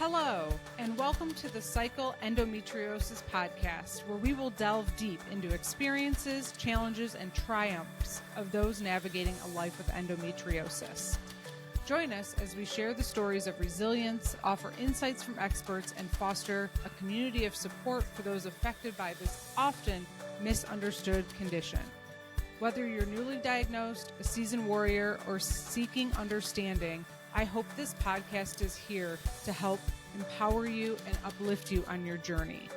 Hello, and welcome to the Cycle Endometriosis podcast, where we will delve deep into experiences, challenges, and triumphs of those navigating a life with endometriosis. Join us as we share the stories of resilience, offer insights from experts, and foster a community of support for those affected by this often misunderstood condition. Whether you're newly diagnosed, a seasoned warrior, or seeking understanding, I hope this podcast is here to help empower you and uplift you on your journey.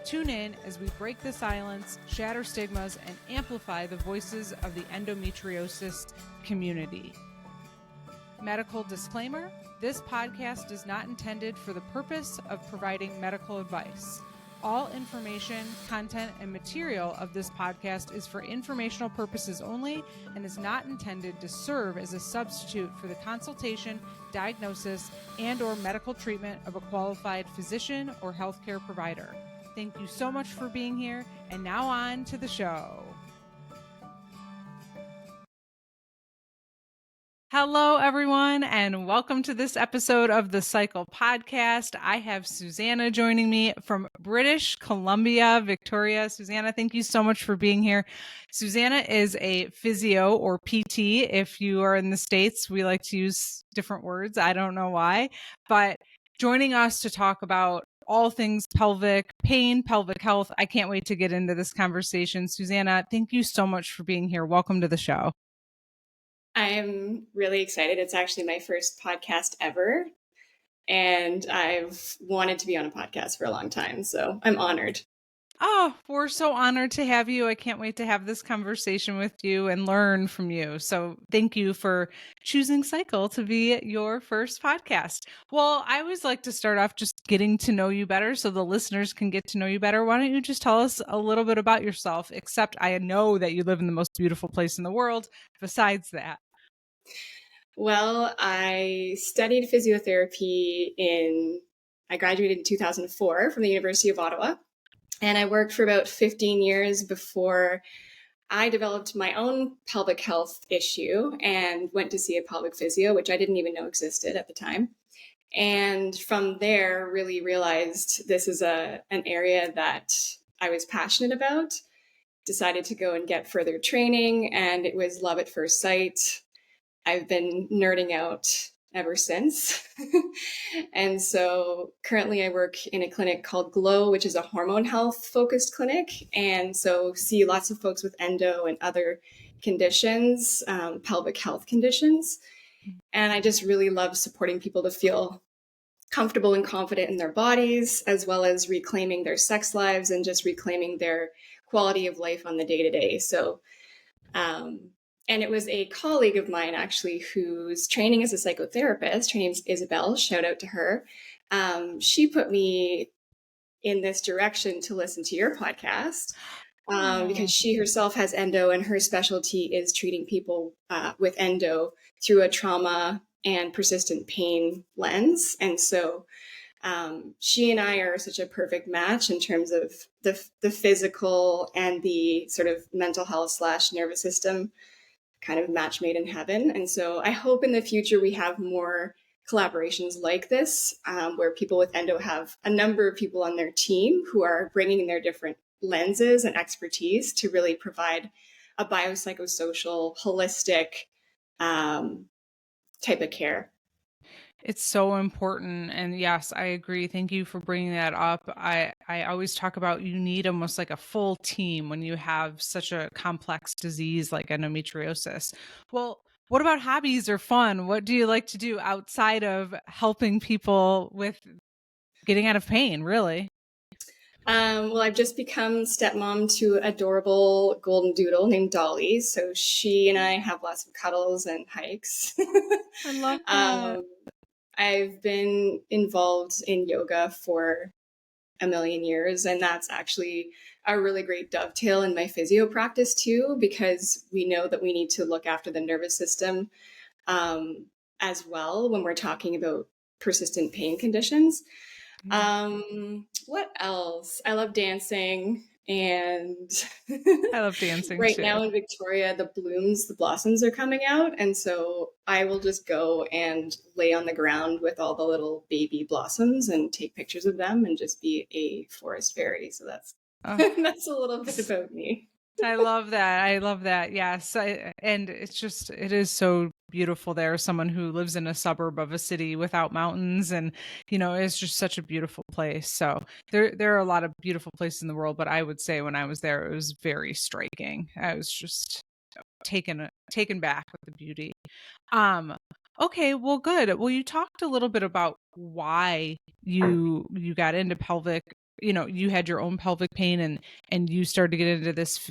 Tune in as we break the silence, shatter stigmas, and amplify the voices of the endometriosis community. Medical disclaimer: this podcast is not intended for the purpose of providing medical advice. All information, content, and material of this podcast is for informational purposes only and is not intended to serve as a substitute for the consultation, diagnosis, and/or medical treatment of a qualified physician or healthcare provider. Thank you so much for being here, and now on to the show. Hello, everyone, and welcome to this episode of the Cycle podcast. I have Susannah joining me from British Columbia, Victoria. Susannah, thank you so much for being here. Susannah is a physio or PT. If you are in the States, we like to use different words. I don't know why, but joining us to talk about all things pelvic pain, pelvic health. I can't wait to get into this conversation. Susannah, thank you so much for being here. Welcome to the show. I'm really excited. It's actually my first podcast ever, and I've wanted to be on a podcast for a long time, so I'm honored. Oh, we're so honored to have you. I can't wait to have this conversation with you and learn from you. So thank you for choosing Cycle to be your first podcast. Well, I always like to start off just getting to know you better so the listeners can get to know you better. Why don't you just tell us a little bit about yourself, except I know that you live in the most beautiful place in the world besides that. Well, I studied physiotherapy I graduated in 2004 from the University of Ottawa, and I worked for about 15 years before I developed my own pelvic health issue and went to see a pelvic physio, which I didn't even know existed at the time. And from there, really realized this is an area that I was passionate about. Decided to go and get further training, and it was love at first sight. I've been nerding out ever since. And so currently I work in a clinic called Glow, which is a hormone health focused clinic. And so see lots of folks with endo and other conditions, pelvic health conditions. And I just really love supporting people to feel comfortable and confident in their bodies, as well as reclaiming their sex lives and just reclaiming their quality of life on the day-to-day. So, and it was a colleague of mine, actually, whose training as a psychotherapist, her name's Isabel, shout out to her. She put me in this direction to listen to your podcast because she herself has endo, and her specialty is treating people with endo through a trauma and persistent pain lens. And so she and I are such a perfect match in terms of the physical and the sort of mental health / nervous system kind of match made in heaven. And so I hope in the future we have more collaborations like this, where people with endo have a number of people on their team who are bringing their different lenses and expertise to really provide a biopsychosocial, holistic type of care. It's so important. And yes, I agree. Thank you for bringing that up. I always talk about you need almost like a full team when you have such a complex disease like endometriosis. Well, what about hobbies or fun? What do you like to do outside of helping people with getting out of pain, really? Well, I've just become stepmom to an adorable golden doodle named Dolly. So she and I have lots of cuddles and hikes. I love that. I've been involved in yoga for a million years, and that's actually a really great dovetail in my physio practice too, because we know that we need to look after the nervous system as well when we're talking about persistent pain conditions. What else? I love dancing. And I love dancing right too. now in Victoria, the blossoms are coming out. And so I will just go and lay on the ground with all the little baby blossoms and take pictures of them and just be a forest fairy. So that's Oh, that's a little bit about me. I love that. I love that. Yes. And it is so beautiful there. Someone who lives in a suburb of a city without mountains and, it's just such a beautiful place. So there are a lot of beautiful places in the world, but I would say when I was there, it was very striking. I was just taken back with the beauty. Um, okay, well, good. Well, you talked a little bit about why you got into pelvic. You had your own pelvic pain and you started to get into this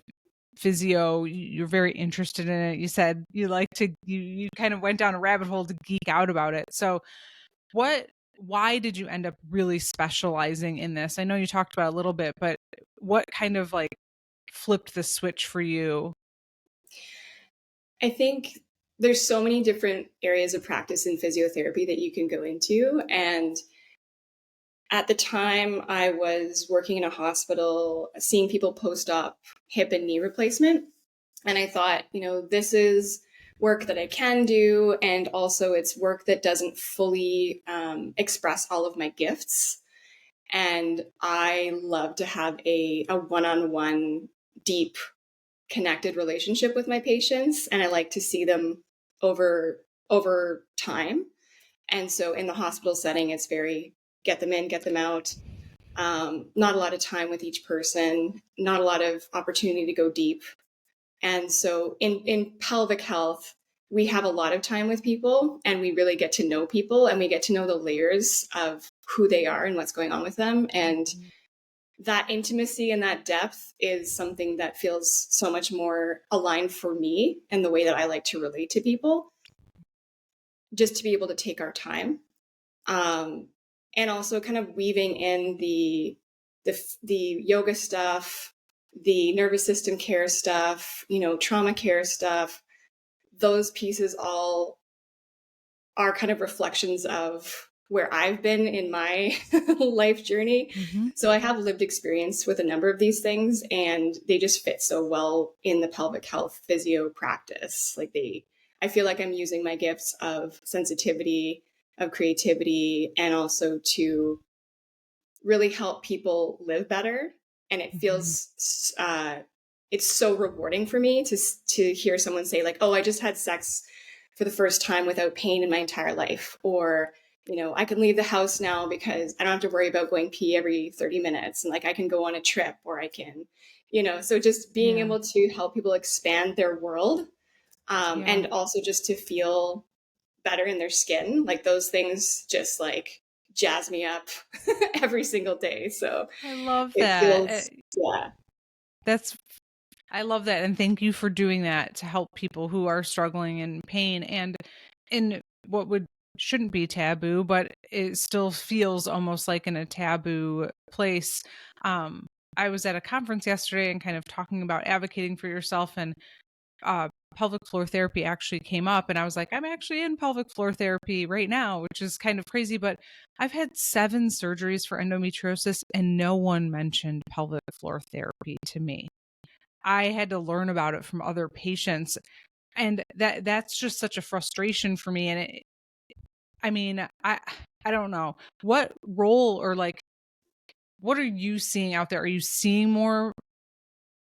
physio. You're very interested in it. You said you like to you kind of went down a rabbit hole to geek out about it. So why did you end up really specializing in this? I know you talked about it a little bit, but what kind of like flipped the switch for you? I think there's so many different areas of practice in physiotherapy that you can go into. And at the time, I was working in a hospital, seeing people post op hip and knee replacement. And I thought, this is work that I can do. And also, it's work that doesn't fully express all of my gifts. And I love to have a one on one, deep, connected relationship with my patients. And I like to see them over time. And so in the hospital setting, it's very get them in, get them out. Not a lot of time with each person, not a lot of opportunity to go deep. And so in pelvic health, we have a lot of time with people and we really get to know people and we get to know the layers of who they are and what's going on with them. And that intimacy and that depth is something that feels so much more aligned for me and the way that I like to relate to people, just to be able to take our time. And also kind of weaving in the yoga stuff, the nervous system care stuff, trauma care stuff. Those pieces all are kind of reflections of where I've been in my life journey. Mm-hmm. So I have lived experience with a number of these things and they just fit so well in the pelvic health physio practice. I feel like I'm using my gifts of sensitivity, of creativity, and also to really help people live better. And it feels, it's so rewarding for me to hear someone say like, oh, I just had sex for the first time without pain in my entire life. Or, I can leave the house now because I don't have to worry about going pee every 30 minutes. And like, I can go on a trip or I can, so just being Yeah. able to help people expand their world, Yeah. and also just to feel better in their skin. Like those things just like jazz me up every single day. So I love it that. feels, yeah. That's I love that, and thank you for doing that to help people who are struggling in pain and in what would shouldn't be taboo, but it still feels almost like in a taboo place. Um, I was at a conference yesterday and kind of talking about advocating for yourself, and uh, pelvic floor therapy actually came up, and I was like, I'm actually in pelvic floor therapy right now, which is kind of crazy, but I've had 7 surgeries for endometriosis, and no one mentioned pelvic floor therapy to me. I had to learn about it from other patients. And that's just such a frustration for me. And I mean, I don't know what role or like, what are you seeing out there? Are you seeing more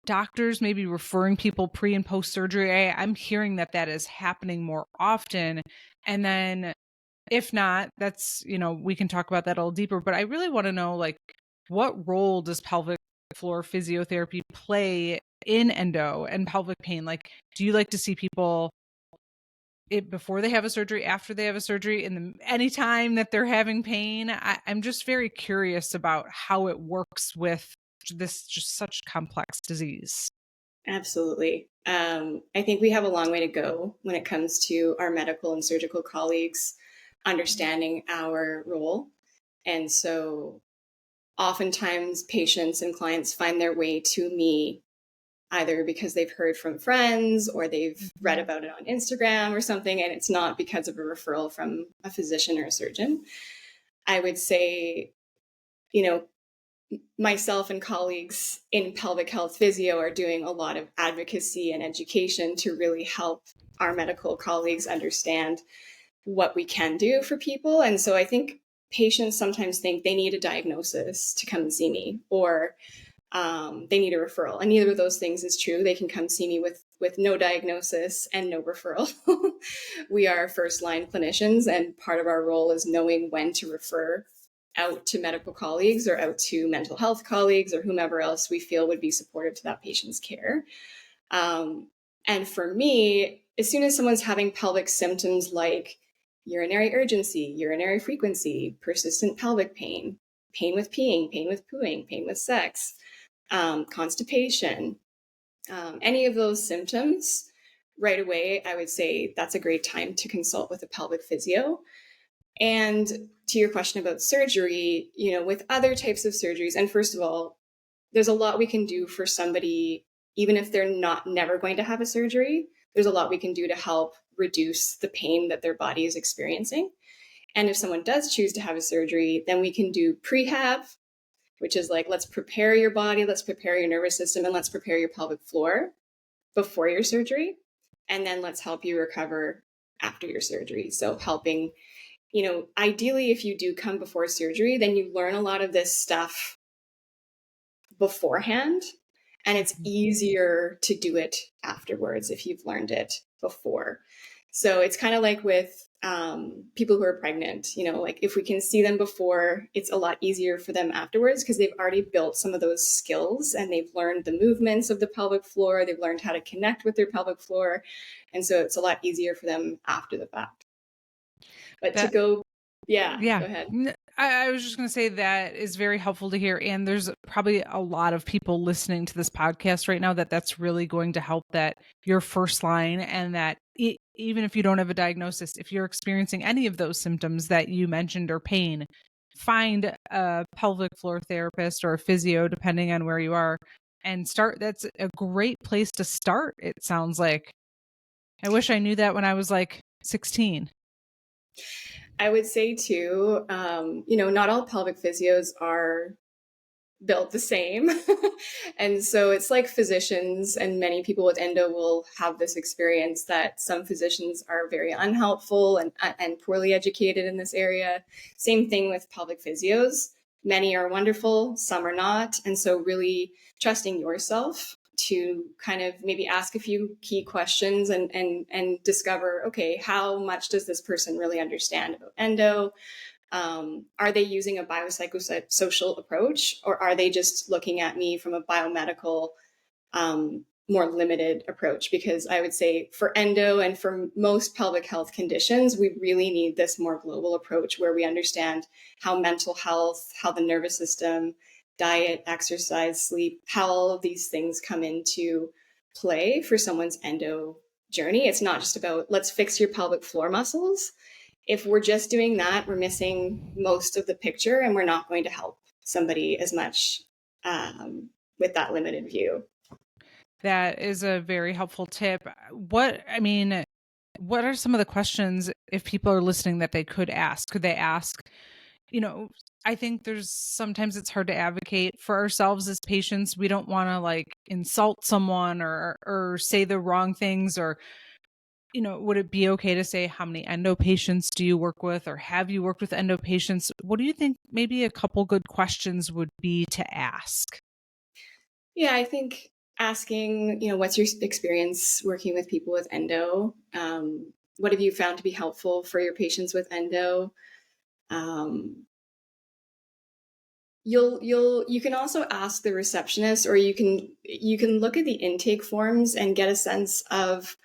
doctors maybe referring people pre and post surgery? I'm hearing that is happening more often. And then if not, that's, we can talk about that a little deeper, but I really want to know like, what role does pelvic floor physiotherapy play in endo and pelvic pain? Like, do you like to see people before they have a surgery, after they have a surgery, in any time that they're having pain? I'm just very curious about how it works with this just such complex disease. Absolutely. I think we have a long way to go when it comes to our medical and surgical colleagues understanding our role. And so oftentimes patients and clients find their way to me either because they've heard from friends or they've read about it on Instagram or something, and it's not because of a referral from a physician or a surgeon. I would say, you know, myself and colleagues in pelvic health physio are doing a lot of advocacy and education to really help our medical colleagues understand what we can do for people. And so I think patients sometimes think they need a diagnosis to come and see me, or they need a referral. And neither of those things is true. They can come see me with no diagnosis and no referral. We are first line clinicians, and part of our role is knowing when to refer out to medical colleagues or out to mental health colleagues or whomever else we feel would be supportive to that patient's care. And for me, as soon as someone's having pelvic symptoms like urinary urgency, urinary frequency, persistent pelvic pain, pain with peeing, pain with pooing, pain with sex, constipation, any of those symptoms, right away, I would say that's a great time to consult with a pelvic physio. And to your question about surgery, with other types of surgeries, and first of all, there's a lot we can do for somebody, even if they're never going to have a surgery. There's a lot we can do to help reduce the pain that their body is experiencing. And if someone does choose to have a surgery, then we can do prehab, which is like, let's prepare your body, let's prepare your nervous system, and let's prepare your pelvic floor before your surgery. And then let's help you recover after your surgery. So helping, ideally, if you do come before surgery, then you learn a lot of this stuff beforehand, and it's easier to do it afterwards if you've learned it before. So it's kind of like with people who are pregnant, like if we can see them before, it's a lot easier for them afterwards because they've already built some of those skills and they've learned the movements of the pelvic floor. They've learned how to connect with their pelvic floor. And so it's a lot easier for them after the fact. But go ahead. I was just going to say that is very helpful to hear. And there's probably a lot of people listening to this podcast right now that's really going to help, that your first line, and that even if you don't have a diagnosis, if you're experiencing any of those symptoms that you mentioned or pain, find a pelvic floor therapist or a physio, depending on where you are, and start. That's a great place to start, it sounds like. I wish I knew that when I was like 16. I would say too, not all pelvic physios are built the same. And so it's like physicians, and many people with endo will have this experience that some physicians are very unhelpful and poorly educated in this area. Same thing with pelvic physios. Many are wonderful, some are not. And so really trusting yourself to kind of maybe ask a few key questions and discover, okay, how much does this person really understand about endo? Are they using a biopsychosocial approach, or are they just looking at me from a biomedical, more limited approach? Because I would say for endo and for most pelvic health conditions, we really need this more global approach where we understand how mental health, how the nervous system, diet, exercise, sleep, how all of these things come into play for someone's endo journey. It's not just about let's fix your pelvic floor muscles. If we're just doing that, we're missing most of the picture, and we're not going to help somebody as much with that limited view. That is a very helpful tip. What are some of the questions, if people are listening, that they could ask? Could they ask, I think sometimes it's hard to advocate for ourselves as patients. We don't want to like insult someone or say the wrong things, or, would it be okay to say, how many endo patients do you work with, or have you worked with endo patients? What do you think maybe a couple good questions would be to ask? Yeah, I think asking, what's your experience working with people with endo? What have you found to be helpful for your patients with endo? You can also ask the receptionist, or you can look at the intake forms and get a sense of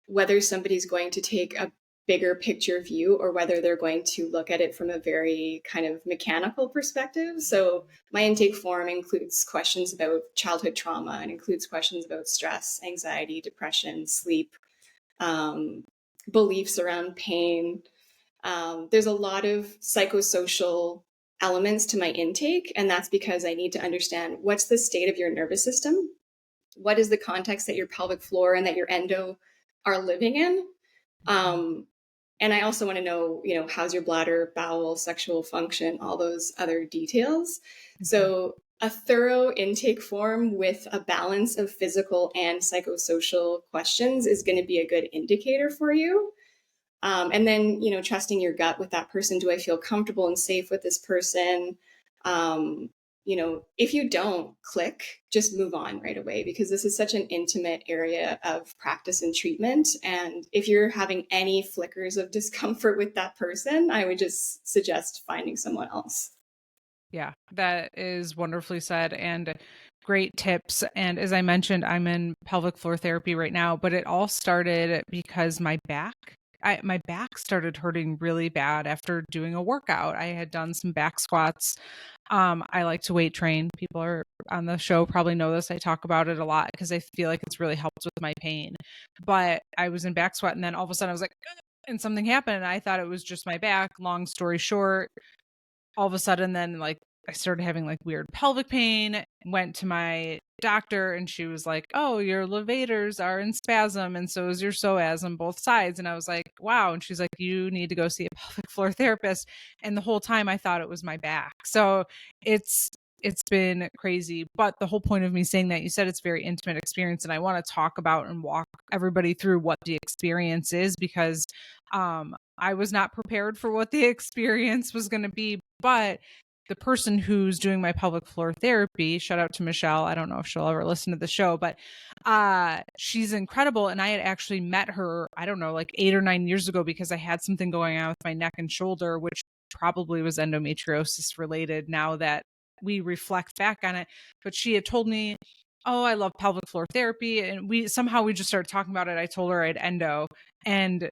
whether somebody's going to take a bigger picture view or whether they're going to look at it from a very kind of mechanical perspective. So my intake form includes questions about childhood trauma, and includes questions about stress, anxiety, depression, sleep, beliefs around pain. There's a lot of psychosocial elements to my intake, and that's because I need to understand what's the state of your nervous system, what is the context that your pelvic floor and that your endo are living in. And I also want to know, how's your bladder, bowel, sexual function, all those other details. So a thorough intake form with a balance of physical and psychosocial questions is going to be a good indicator for you. And then, trusting your gut with that person. Do I feel comfortable and safe with this person? If you don't click, just move on right away, because this is such an intimate area of practice and treatment. And if you're having any flickers of discomfort with that person, I would just suggest finding someone else. Yeah, that is wonderfully said and great tips. And as I mentioned, I'm in pelvic floor therapy right now, but it all started because my back started hurting really bad after doing a workout. I had done some back squats. I like to weight train. People are on the show probably know this. I talk about it a lot because I feel like it's really helped with my pain. But I was in back squat, and then all of a sudden I was like, "Ugh," and something happened. And I thought it was just my back. Long story short, all of a sudden then like I started having like weird pelvic pain, went to my doctor and she was like, "Oh, your levators are in spasm and so is your psoas on both sides." And I was like, "Wow." And she's like, "You need to go see a pelvic floor therapist." And the whole time I thought it was my back. So it's been crazy. But the whole point of me saying that, you said it's a very intimate experience, and I want to talk about and walk everybody through what the experience is, because I was not prepared for what the experience was going to be. But the person who's doing my pelvic floor therapy, shout out to Michelle. I don't know if she'll ever listen to the show, but she's incredible. And I had actually met her, I don't know, like 8 or 9 years ago, because I had something going on with my neck and shoulder, which probably was endometriosis related now that we reflect back on it. But she had told me, "Oh, I love pelvic floor therapy." And we just started talking about it. I told her I had endo, and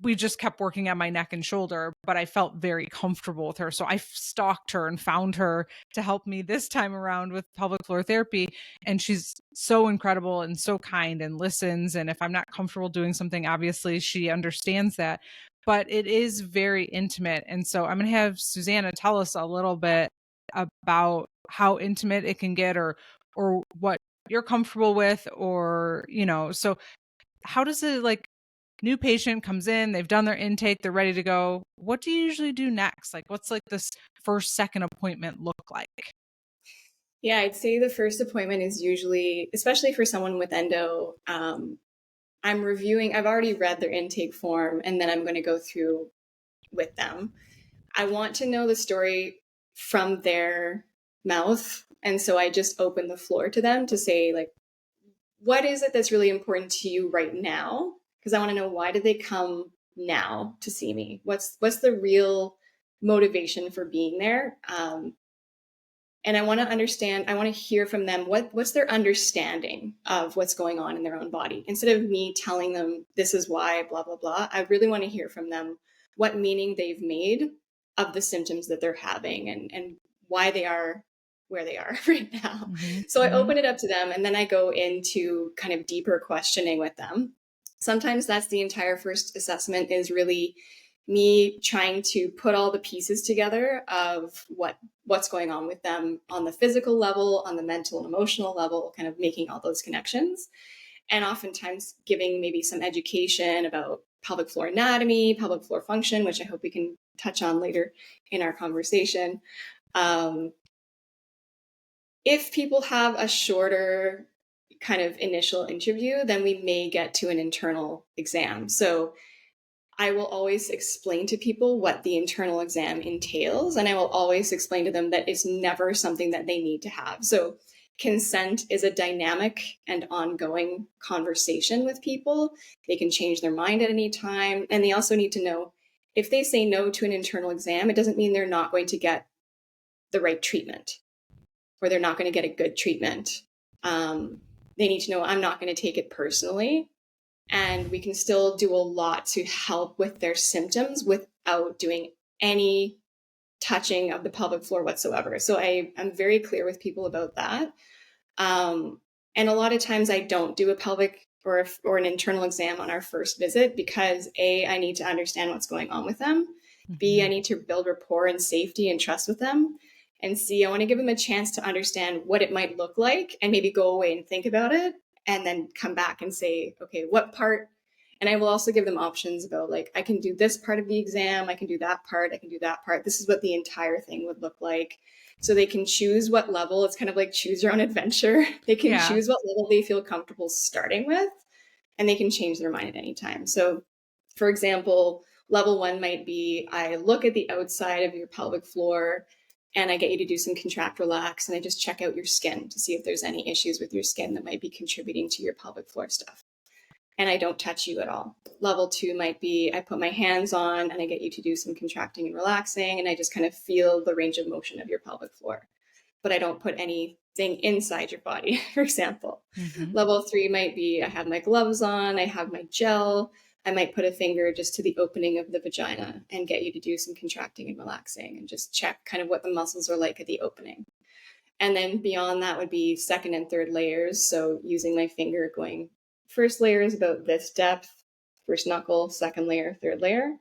we just kept working on my neck and shoulder, but I felt very comfortable with her. So I stalked her and found her to help me this time around with pelvic floor therapy. And she's so incredible and so kind and listens. And if I'm not comfortable doing something, obviously she understands that. But it is very intimate. And so I'm going to have Susannah tell us a little bit about how intimate it can get, or what you're comfortable with, or, so how does it, like, new patient comes in, they've done their intake, they're ready to go. What do you usually do next? Like, what's like this first, second appointment look like? Yeah, I'd say the first appointment is usually, especially for someone with endo, I've already read their intake form, and then I'm going to go through with them. I want to know the story from their mouth. And so I just open the floor to them to say, like, what is it that's really important to you right now? Because I want to know, why did they come now to see me? What's the real motivation for being there? And I want to understand, I want to hear from them what's their understanding of what's going on in their own body. Instead of me telling them this is why, blah, blah, blah, I really want to hear from them what meaning they've made of the symptoms that they're having, and why they are where they are right now. Mm-hmm. So I Mm-hmm. open it up to them, and then I go into kind of deeper questioning with them. Sometimes that's the entire first assessment, is really me trying to put all the pieces together of what's going on with them on the physical level, on the mental and emotional level, kind of making all those connections. And oftentimes giving maybe some education about pelvic floor anatomy, pelvic floor function, which I hope we can touch on later in our conversation. Um, if people have a shorter kind of initial interview, then we may get to an internal exam. So I will always explain to people what the internal exam entails, and I will always explain to them that it's never something that they need to have. So consent is a dynamic and ongoing conversation with people. They can change their mind at any time. And they also need to know, if they say no to an internal exam, it doesn't mean they're not going to get the right treatment, or they're not going to get a good treatment. They need to know, I'm not going to take it personally, and we can still do a lot to help with their symptoms without doing any touching of the pelvic floor whatsoever. So I'm very clear with people about that. And a lot of times I don't do a pelvic or an internal exam on our first visit, because A, I need to understand what's going on with them. B, I need to build rapport and safety and trust with them. And C, I want to give them a chance to understand what it might look like, and maybe go away and think about it, and then come back and say, okay, what part And I will also give them options about like, I can do this part of the exam, I can do that part, I can do that part. This is what the entire thing would look like. So they can choose what level. It's kind of like choose your own adventure. They can choose what level they feel comfortable starting with, and they can change their mind at any time. So for example, level 1 might be, I look at the outside of your pelvic floor and I get you to do some contract relax, and I just check out your skin to see if there's any issues with your skin that might be contributing to your pelvic floor stuff. And I don't touch you at all. Level 2 might be, I put my hands on and I get you to do some contracting and relaxing, and I just kind of feel the range of motion of your pelvic floor, but I don't put anything inside your body, for example. Mm-hmm. Level 3 might be, I have my gloves on, I have my gel, I might put a finger just to the opening of the vagina and get you to do some contracting and relaxing and just check kind of what the muscles are like at the opening. And then beyond that would be second and third layers. So using my finger, going first layer is about this depth, first knuckle, second layer, third layer.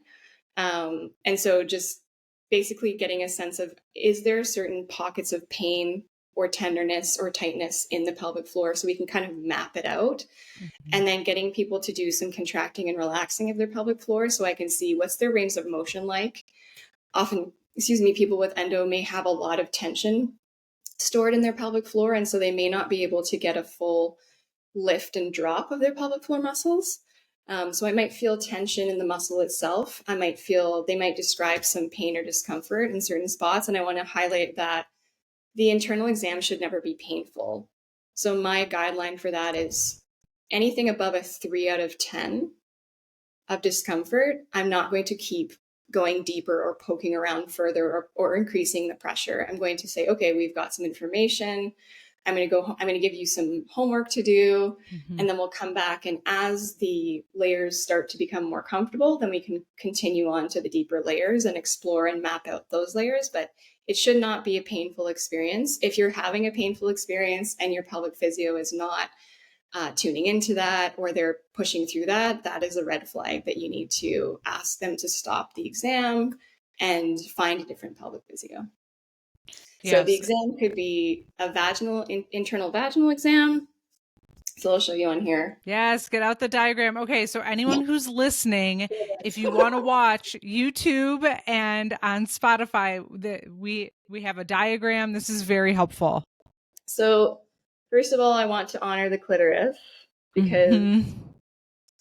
And so just basically getting a sense of, is there certain pockets of pain or tenderness or tightness in the pelvic floor, so we can kind of map it out. Mm-hmm. And then getting people to do some contracting and relaxing of their pelvic floor so I can see what's their range of motion like. Often, people with endo may have a lot of tension stored in their pelvic floor, and so they may not be able to get a full lift and drop of their pelvic floor muscles. So I might feel tension in the muscle itself. They might describe some pain or discomfort in certain spots. And I want to highlight that the internal exam should never be painful. So my guideline for that is anything above a 3 out of 10 of discomfort, I'm not going to keep going deeper or poking around further or increasing the pressure. I'm going to say, okay, we've got some information. I'm going to give you some homework to do, mm-hmm. and then we'll come back. And as the layers start to become more comfortable, then we can continue on to the deeper layers and explore and map out those layers. But it should not be a painful experience. If you're having a painful experience and your pelvic physio is not tuning into that, or they're pushing through that, that is a red flag that you need to ask them to stop the exam and find a different pelvic physio. Yes. So the exam could be a internal vaginal exam. So I'll show you on here. Yes, get out the diagram. Okay, so anyone who's listening, if you want to watch YouTube and on Spotify, we have a diagram. This is very helpful. So first of all, I want to honor the clitoris because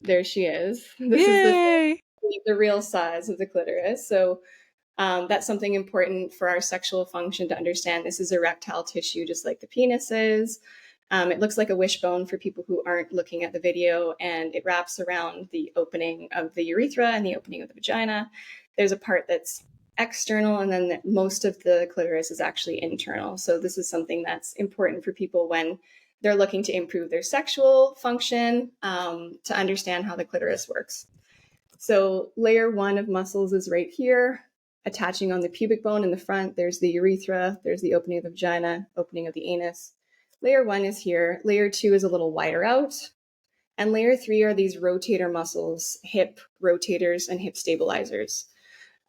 there she is. This is the real size of the clitoris. So that's something important for our sexual function to understand. This is erectile tissue, just like the penis is. It looks like a wishbone for people who aren't looking at the video, and it wraps around the opening of the urethra and the opening of the vagina. There's a part that's external, and then most of the clitoris is actually internal. So this is something that's important for people when they're looking to improve their sexual function, to understand how the clitoris works. So layer 1 of muscles is right here, attaching on the pubic bone in the front. There's the urethra, there's the opening of the vagina, opening of the anus. Layer 1 is here. Layer 2 is a little wider out. And layer 3 are these rotator muscles, hip rotators and hip stabilizers.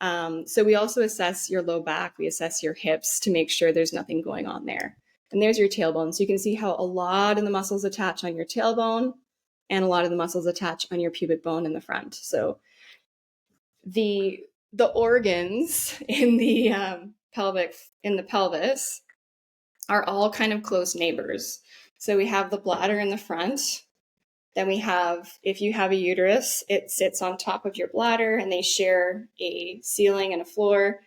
So we also assess your low back. We assess your hips to make sure there's nothing going on there. And there's your tailbone. So you can see how a lot of the muscles attach on your tailbone and a lot of the muscles attach on your pubic bone in the front. So the organs in the pelvis are all kind of close neighbors. So we have the bladder in the front. Then we have, if you have a uterus, it sits on top of your bladder and they share a ceiling and a floor.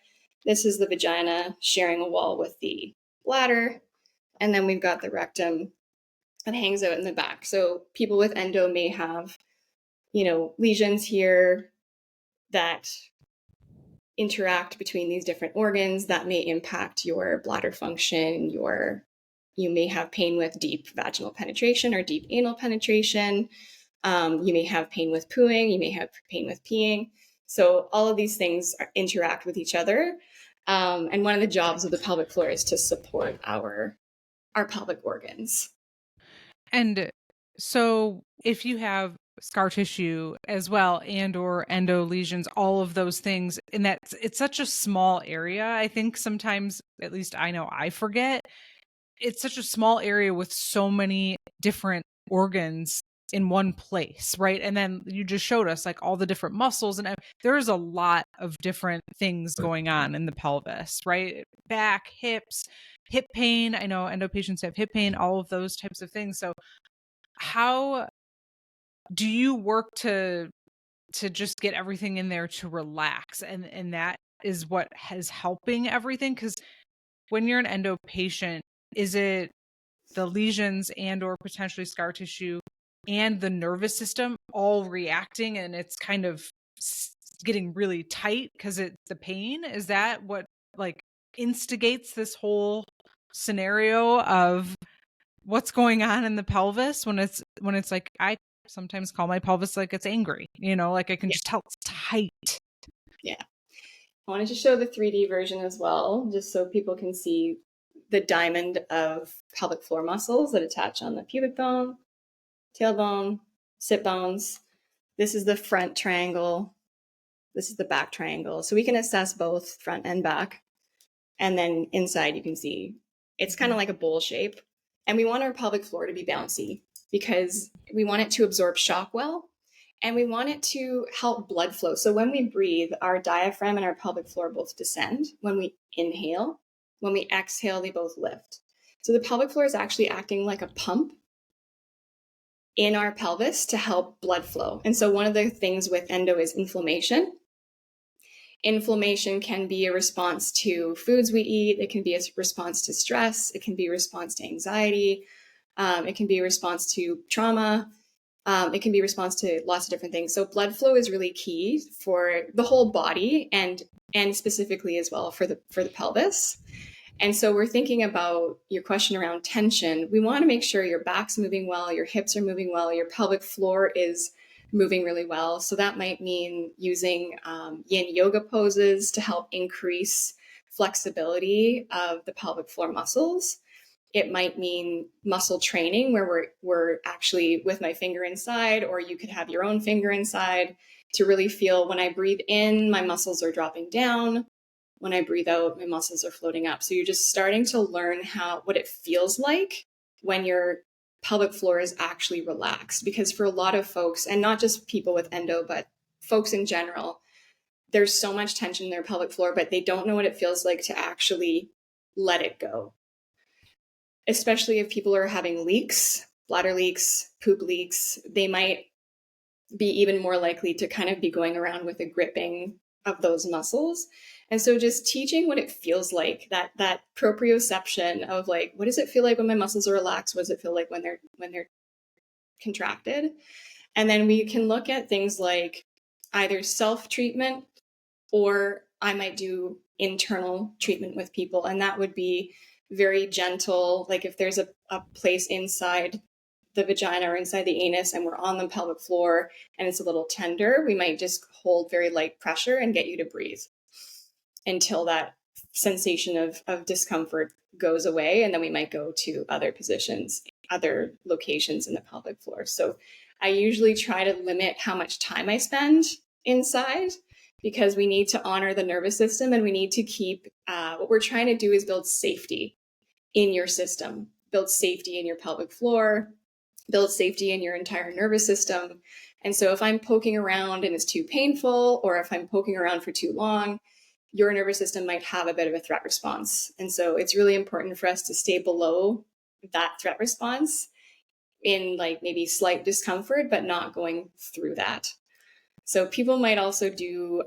This is the vagina sharing a wall with the bladder. And then we've got the rectum that hangs out in the back. So people with endo may have, lesions here that interact between these different organs that may impact your bladder function. You may have pain with deep vaginal penetration or deep anal penetration. You may have pain with pooing. You may have pain with peeing. So all of these things interact with each other. And one of the jobs of the pelvic floor is to support our pelvic organs. And so if you have scar tissue as well and or endo lesions, all of those things, and it's such a small area. I think sometimes, at least I know I forget, it's such a small area with so many different organs in one place, right? And then you just showed us like all the different muscles, and there's a lot of different things going on in the pelvis, right? Back, hips, hip pain. I know endo patients have hip pain, all of those types of things. So how do you work to just get everything in there to relax? And that is what is helping everything. Because when you're an endo patient, is it the lesions and or potentially scar tissue and the nervous system all reacting, and it's kind of getting really tight because it's the pain? Is that what like instigates this whole scenario of what's going on in the pelvis when it's like, I sometimes call my pelvis like it's angry, like I can just tell it's tight. Yeah. I wanted to show the 3D version as well, just so people can see the diamond of pelvic floor muscles that attach on the pubic bone, tailbone, sit bones. This is the front triangle. This is the back triangle. So we can assess both front and back. And then inside you can see it's kind of like a bowl shape. And we want our pelvic floor to be bouncy because we want it to absorb shock well. And we want it to help blood flow. So when we breathe, our diaphragm and our pelvic floor both descend. When we inhale, when we exhale, they both lift. So the pelvic floor is actually acting like a pump in our pelvis to help blood flow. And so one of the things with endo is inflammation. Inflammation can be a response to foods we eat. It can be a response to stress. It can be a response to anxiety. It can be a response to trauma. It can be a response to lots of different things. So blood flow is really key for the whole body and specifically as well for the pelvis. And so we're thinking about your question around tension. We want to make sure your back's moving well, your hips are moving well, your pelvic floor is moving really well. So that might mean using yin yoga poses to help increase flexibility of the pelvic floor muscles. It might mean muscle training where we're actually with my finger inside, or you could have your own finger inside to really feel when I breathe in, my muscles are dropping down. When I breathe out, my muscles are floating up. So you're just starting to learn what it feels like when your pelvic floor is actually relaxed. Because for a lot of folks, and not just people with endo, but folks in general, there's so much tension in their pelvic floor, but they don't know what it feels like to actually let it go. Especially if people are having leaks, bladder leaks, poop leaks, they might be even more likely to kind of be going around with a gripping of those muscles. And so just teaching what it feels like, that proprioception of like, what does it feel like when my muscles are relaxed? What does it feel like when they're contracted? And then we can look at things like either self-treatment, or I might do internal treatment with people. And that would be very gentle. Like if there's a place inside the vagina or inside the anus and we're on the pelvic floor and it's a little tender, we might just hold very light pressure and get you to breathe until that sensation of discomfort goes away. And then we might go to other positions, other locations in the pelvic floor. So I usually try to limit how much time I spend inside, because we need to honor the nervous system, and we need to keep, what we're trying to do is build safety in your system, build safety in your pelvic floor, build safety in your entire nervous system. And so if I'm poking around and it's too painful, or if I'm poking around for too long, your nervous system might have a bit of a threat response. And so it's really important for us to stay below that threat response in like maybe slight discomfort, but not going through that. So people might also do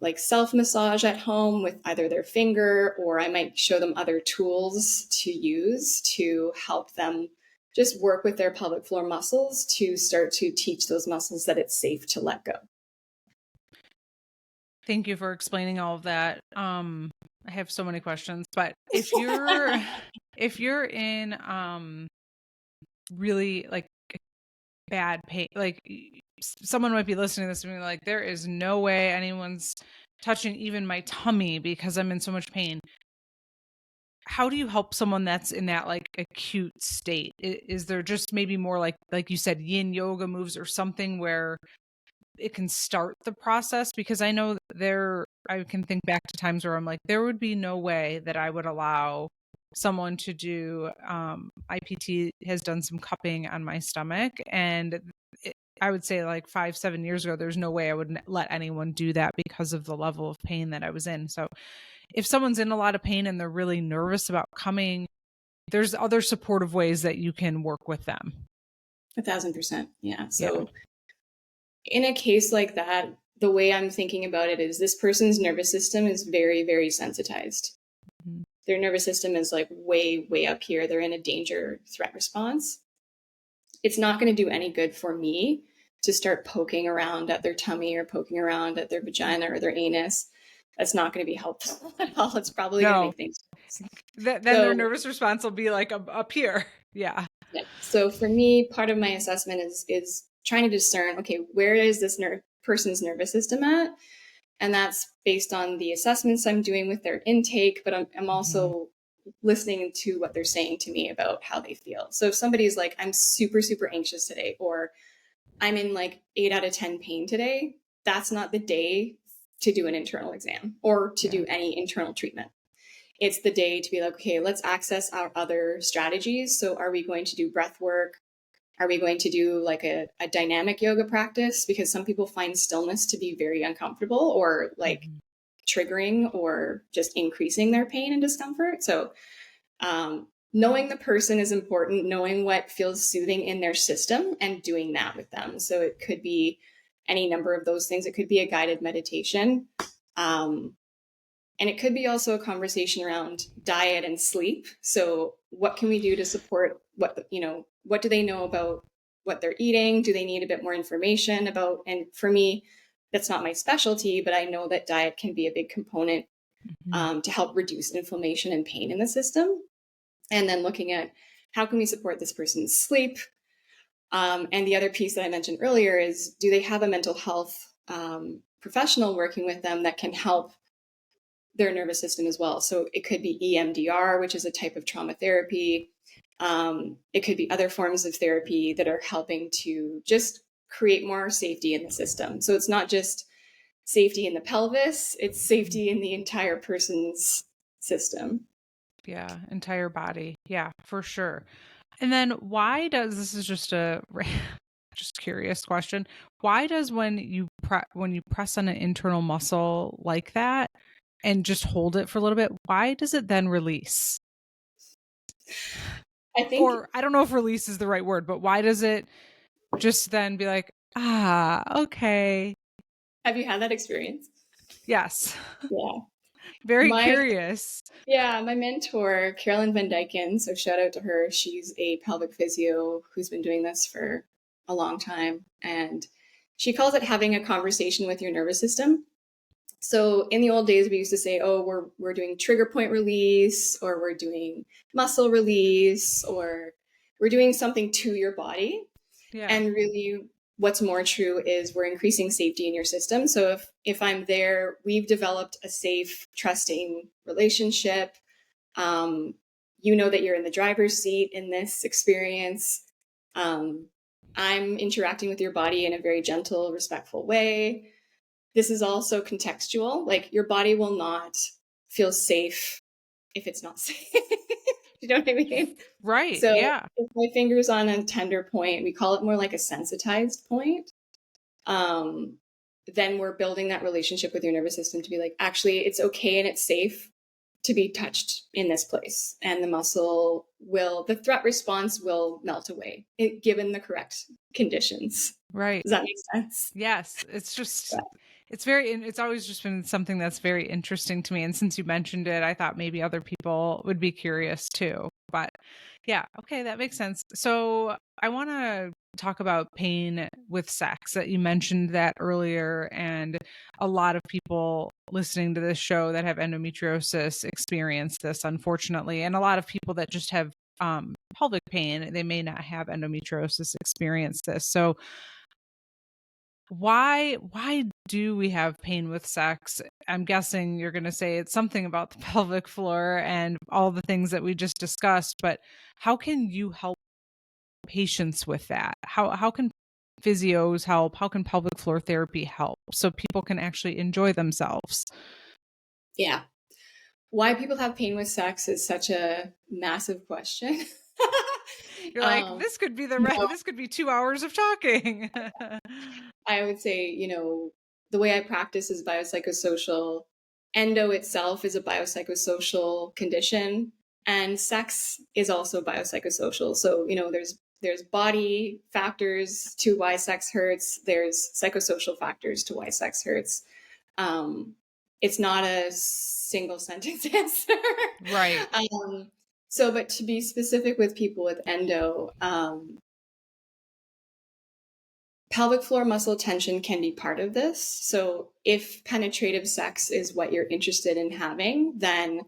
like self-massage at home with either their finger, or I might show them other tools to use to help them just work with their pelvic floor muscles to start to teach those muscles that it's safe to let go. Thank you for explaining all of that. I have so many questions, but if you're in really like bad pain, like someone might be listening to this and be like, there is no way anyone's touching even my tummy because I'm in so much pain. How do you help someone that's in that like acute state? Is there just maybe more like you said, yin yoga moves or something where it can start the process? Because I know I can think back to times where I'm like, there would be no way that I would allow someone to do, IPT has done some cupping on my stomach, and I would say like 5-7 years ago, there's no way I would let anyone do that because of the level of pain that I was in. So if someone's in a lot of pain and they're really nervous about coming, there's other supportive ways that you can work with them. 1,000%. Yeah. Yeah. So in a case like that, the way I'm thinking about it is this person's nervous system is very, very sensitized. Mhm. Their nervous system is like way, way up here. They're in a danger threat response. It's not going to do any good for me to start poking around at their tummy or poking around at their vagina or their anus. That's not going to be helpful at all. It's probably going to No. make things worse. Then their So, nervous response will be like up here. Yeah. yeah. So for me, part of my assessment is trying to discern, okay, where is this person's nervous system at? And that's based on the assessments I'm doing with their intake, but I'm also listening to what they're saying to me about how they feel. So if somebody's like, I'm super, super anxious today, or I'm in like 8 out of 10 pain today, that's not the day to do an internal exam or to do any internal treatment. It's the day to be like, okay, let's access our other strategies. So are we going to do breath work? Are we going to do like a dynamic yoga practice? Because some people find stillness to be very uncomfortable or like triggering or just increasing their pain and discomfort. So knowing the person is important, knowing what feels soothing in their system and doing that with them. So it could be any number of those things. It could be a guided meditation. And it could be also a conversation around diet and sleep. So what can we do to support what do they know about what they're eating? Do they need a bit more information about, and for me, that's not my specialty, but I know that diet can be a big component to help reduce inflammation and pain in the system. And then looking at how can we support this person's sleep? And the other piece that I mentioned earlier is, do they have a mental health professional working with them that can help their nervous system as well? So it could be EMDR, which is a type of trauma therapy. It could be other forms of therapy that are helping to just create more safety in the system. So it's not just safety in the pelvis, it's safety in the entire person's system. Yeah, entire body. Yeah, for sure. And then why does, this is just a just curious question. Why does when you press on an internal muscle like that and just hold it for a little bit, why does it then release? I think, Or I don't know if release is the right word, but why does it just then be like, okay. have you had that experience? Yes. Yeah. Very curious. Yeah, my mentor, Carolyn Van Dyken, so shout out to her. She's a pelvic physio who's been doing this for a long time. And she calls it having a conversation with your nervous system. So in the old days, we used to say, oh, we're doing trigger point release, or we're doing muscle release, or we're doing something to your body. Yeah. And really, what's more true is we're increasing safety in your system. So if I'm there, we've developed a safe, trusting relationship. You know that you're in the driver's seat in this experience. I'm interacting with your body in a very gentle, respectful way. This is also contextual. Like, your body will not feel safe if it's not safe. You know what I mean? Right. So Yeah. if my finger's on a tender point, we call it more like a sensitized point. Then we're building that relationship with your nervous system to be like, actually, it's okay and it's safe to be touched in this place. And the threat response will melt away given the correct conditions. Right. Does that make sense? Yes. It's just, it's always just been something that's very interesting to me. And since you mentioned it, I thought maybe other people would be curious too. But yeah, okay, that makes sense. So I want to talk about pain with sex, that you mentioned that earlier. And a lot of people listening to this show that have endometriosis experience this, unfortunately. And a lot of people that just have pelvic pain, they may not have endometriosis experience this. So why do we have pain with sex? I'm guessing you're going to say it's something about the pelvic floor and all the things that we just discussed, but how can you help patients with that? How can physios help? How can pelvic floor therapy help so people can actually enjoy themselves? Yeah. Why people have pain with sex is such a massive question. You're like, this could be this could be 2 hours of talking. I would say, the way I practice is biopsychosocial. Endo itself is a biopsychosocial condition, and sex is also biopsychosocial. So, there's body factors to why sex hurts. There's psychosocial factors to why sex hurts. It's not a single sentence answer. Right. But to be specific with people with endo, pelvic floor muscle tension can be part of this. So if penetrative sex is what you're interested in having, then,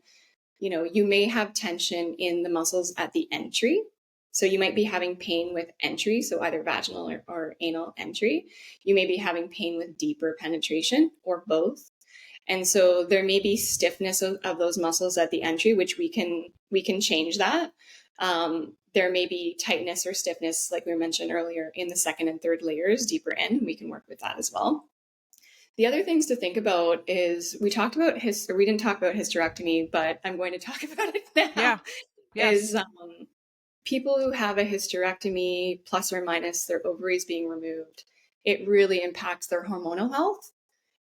you may have tension in the muscles at the entry. So you might be having pain with entry, so either vaginal or anal entry. You may be having pain with deeper penetration or both. And so there may be stiffness of those muscles at the entry, which we can change that. There may be tightness or stiffness, like we mentioned earlier, in the second and third layers deeper in. We can work with that as well. The other things to think about is we didn't talk about hysterectomy, but I'm going to talk about it now. Yeah. Yes. Is people who have a hysterectomy plus or minus their ovaries being removed, it really impacts their hormonal health.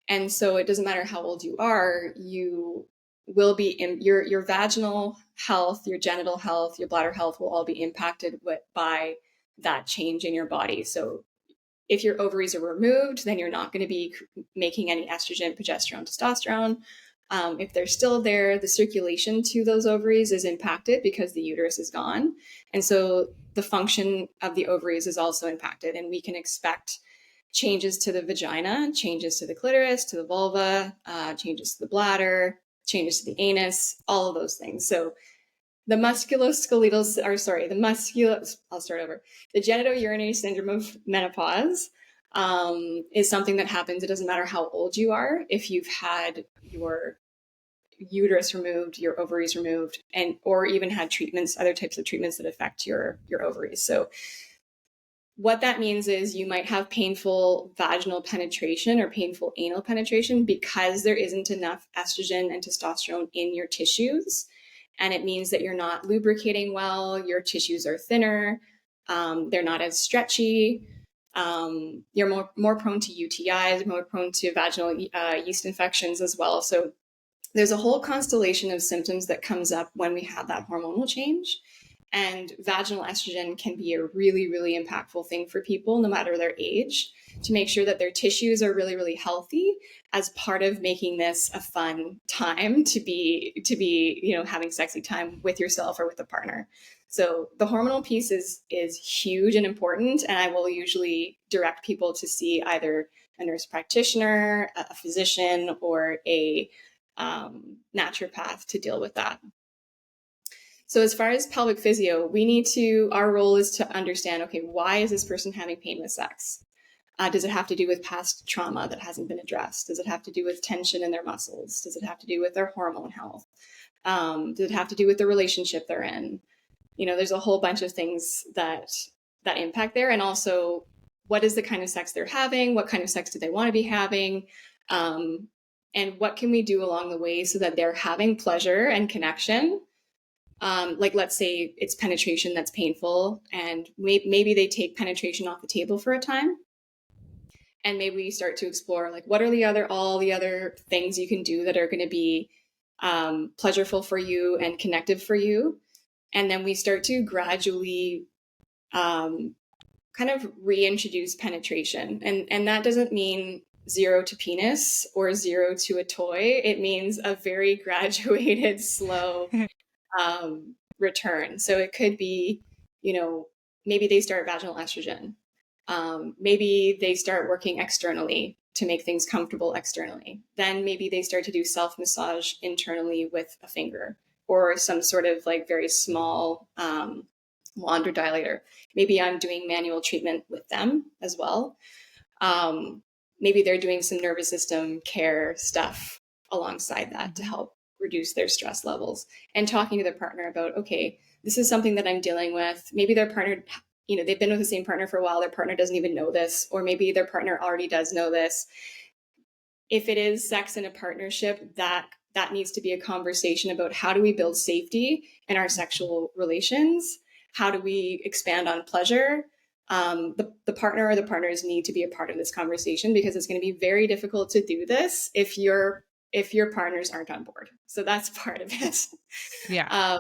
And so it doesn't matter how old you are, you will be in your vaginal health, your genital health, your bladder health will all be impacted by that change in your body. So if your ovaries are removed, then you're not going to be making any estrogen, progesterone, testosterone. If they're still there, the circulation to those ovaries is impacted because the uterus is gone. And so the function of the ovaries is also impacted. And we can expect changes to the vagina, changes to the clitoris, to the vulva, changes to the bladder, changes to the anus, all of those things. So the the genitourinary syndrome of menopause is something that happens. It doesn't matter how old you are. If you've had your uterus removed, your ovaries removed, or even had treatments, other types of treatments that affect your ovaries. So what that means is you might have painful vaginal penetration or painful anal penetration because there isn't enough estrogen and testosterone in your tissues. And it means that you're not lubricating well, your tissues are thinner, they're not as stretchy, you're more prone to UTIs, more prone to vaginal yeast infections as well. So there's a whole constellation of symptoms that comes up when we have that hormonal change. And vaginal estrogen can be a really, really impactful thing for people, no matter their age, to make sure that their tissues are really, really healthy as part of making this a fun time to be, having sexy time with yourself or with a partner. So the hormonal piece is huge and important. And I will usually direct people to see either a nurse practitioner, a physician, or a naturopath to deal with that. So as far as pelvic physio, our role is to understand, okay, why is this person having pain with sex? Does it have to do with past trauma that hasn't been addressed? Does it have to do with tension in their muscles? Does it have to do with their hormone health? Does it have to do with the relationship they're in? There's a whole bunch of things that impact there. And also, what is the kind of sex they're having? What kind of sex do they want to be having? And what can we do along the way so that they're having pleasure and connection? Like, let's say it's penetration that's painful, and maybe they take penetration off the table for a time. And maybe we start to explore, like, what are all the other things you can do that are going to be pleasureful for you and connective for you. And then we start to gradually kind of reintroduce penetration. And that doesn't mean 0 to penis or 0 to a toy. It means a very graduated, slow return. So it could be, maybe they start vaginal estrogen. Maybe they start working externally to make things comfortable externally. Then maybe they start to do self-massage internally with a finger or some sort of like very small wand or dilator. Maybe I'm doing manual treatment with them as well. Maybe they're doing some nervous system care stuff alongside that to help reduce their stress levels, and talking to their partner about, okay, this is something that I'm dealing with. Maybe their partner, they've been with the same partner for a while. Their partner doesn't even know this, or maybe their partner already does know this. If it is sex in a partnership, that needs to be a conversation about how do we build safety in our sexual relations, how do we expand on pleasure? The partner or the partners need to be a part of this conversation, because it's going to be very difficult to do this if your partners aren't on board. So that's part of it. Yeah.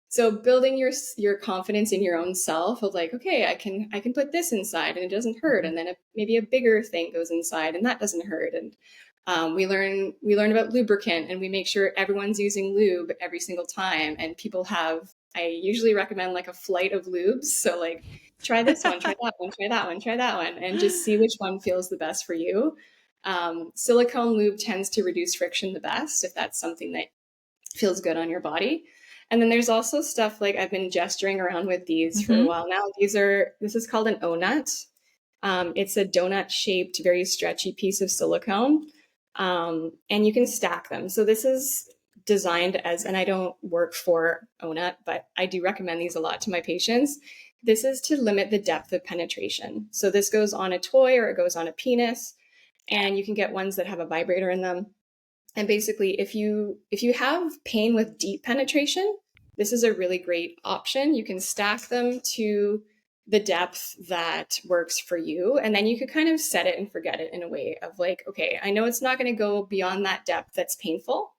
So building your confidence in your own self of like, okay, I can put this inside and it doesn't hurt, and then maybe a bigger thing goes inside and that doesn't hurt. And we learn about lubricant, and we make sure everyone's using lube every single time. And people have, I usually recommend like a flight of lubes. So like, try this one, try that one, try that one, try that one, and just see which one feels the best for you. Silicone lube tends to reduce friction the best if that's something that feels good on your body. And then there's also stuff like, I've been gesturing around with these for a while now. This is called an O-nut. It's a donut shaped, very stretchy piece of silicone. And you can stack them. So this is designed as, and I don't work for O-nut, but I do recommend these a lot to my patients. This is to limit the depth of penetration. So this goes on a toy or it goes on a penis, and you can get ones that have a vibrator in them. And basically, if you have pain with deep penetration, this is a really great option. You can stack them to the depth that works for you. And then you could kind of set it and forget it in a way of like, okay, I know it's not going to go beyond that depth that's painful.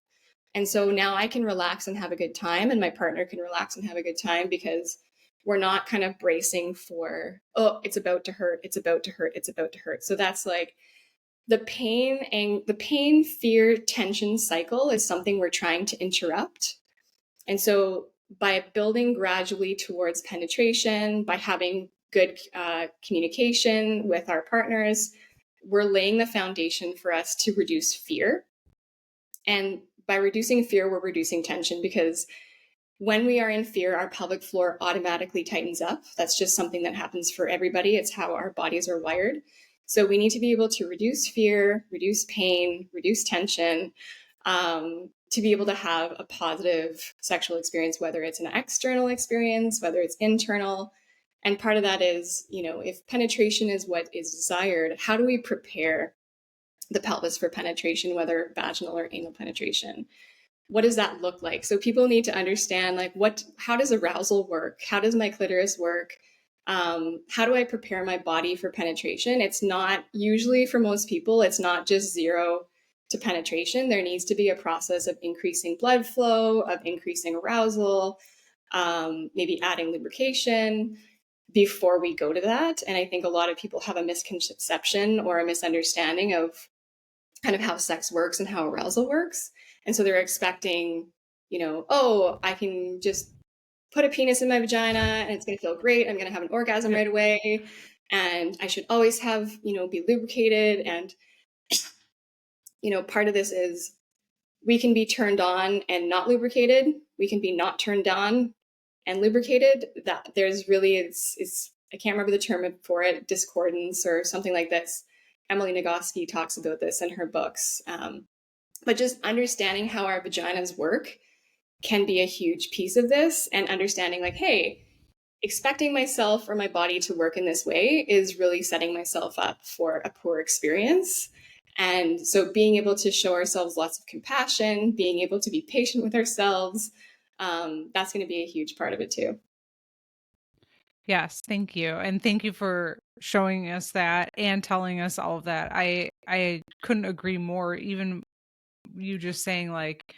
And so now I can relax and have a good time, and my partner can relax and have a good time, because we're not kind of bracing for, oh, it's about to hurt, it's about to hurt, it's about to hurt. So that's like, the pain, fear, tension cycle is something we're trying to interrupt. And so by building gradually towards penetration, by having good communication with our partners, we're laying the foundation for us to reduce fear. And by reducing fear, we're reducing tension, because when we are in fear, our pelvic floor automatically tightens up. That's just something that happens for everybody. It's how our bodies are wired. So we need to be able to reduce fear, reduce pain, reduce tension, to be able to have a positive sexual experience, whether it's an external experience, whether it's internal. And part of that is, if penetration is what is desired, how do we prepare the pelvis for penetration, whether vaginal or anal penetration? What does that look like? So people need to understand, like, how does arousal work? How does my clitoris work? How do I prepare my body for penetration? It's not usually, for most people, it's not just zero to penetration. There needs to be a process of increasing blood flow, of increasing arousal, maybe adding lubrication before we go to that. And I think a lot of people have a misconception or a misunderstanding of kind of how sex works and how arousal works. And so they're expecting, oh, I can just put a penis in my vagina and it's going to feel great. I'm going to have an orgasm right away. And I should always have, be lubricated. And, part of this is we can be turned on and not lubricated. We can be not turned on and lubricated. That there's really, I can't remember the term for it, discordance or something like this. Emily Nagoski talks about this in her books. But just understanding how our vaginas work can be a huge piece of this, and understanding like, hey, expecting myself or my body to work in this way is really setting myself up for a poor experience. And so being able to show ourselves lots of compassion, being able to be patient with ourselves, that's going to be a huge part of it too. Yes, thank you. And thank you for showing us that and telling us all of that. I couldn't agree more. Even you just saying, like,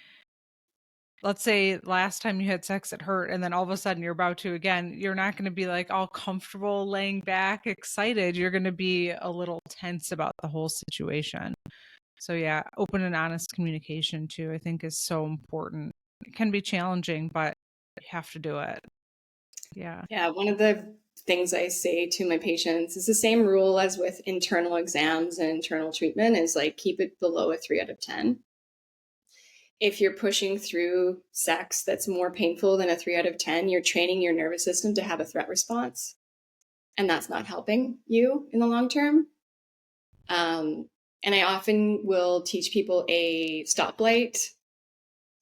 let's say last time you had sex it hurt, and then all of a sudden you're about to again, you're not going to be like all comfortable laying back excited. You're going to be a little tense about the whole situation. So yeah, open and honest communication too, I think, is so important. It can be challenging, but you have to do it. Yeah. Yeah, one of the things I say to my patients is the same rule as with internal exams and internal treatment, is like, keep it below a 3 out of 10. If you're pushing through sex that's more painful than a 3 out of 10, you're training your nervous system to have a threat response. And that's not helping you in the long term. And I often will teach people a stoplight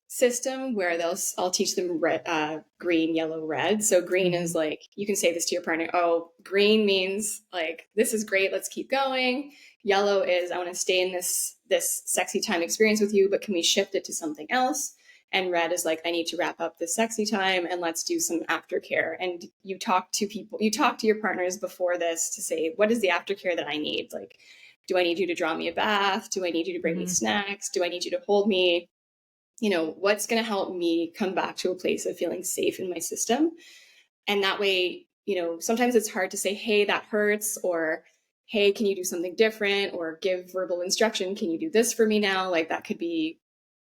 system where I'll teach them green, yellow, red. So green is like, you can say this to your partner, oh, green means like, this is great, let's keep going. Yellow is, I want to stay in this sexy time experience with you, but can we shift it to something else? And red is like, I need to wrap up this sexy time and let's do some aftercare. And you talk to your partners before this to say, what is the aftercare that I need? Like, do I need you to draw me a bath? Do I need you to bring me snacks? Do I need you to hold me? What's going to help me come back to a place of feeling safe in my system? And that way, sometimes it's hard to say, hey, that hurts, or hey, can you do something different, or give verbal instruction. Can you do this for me now? Like that could be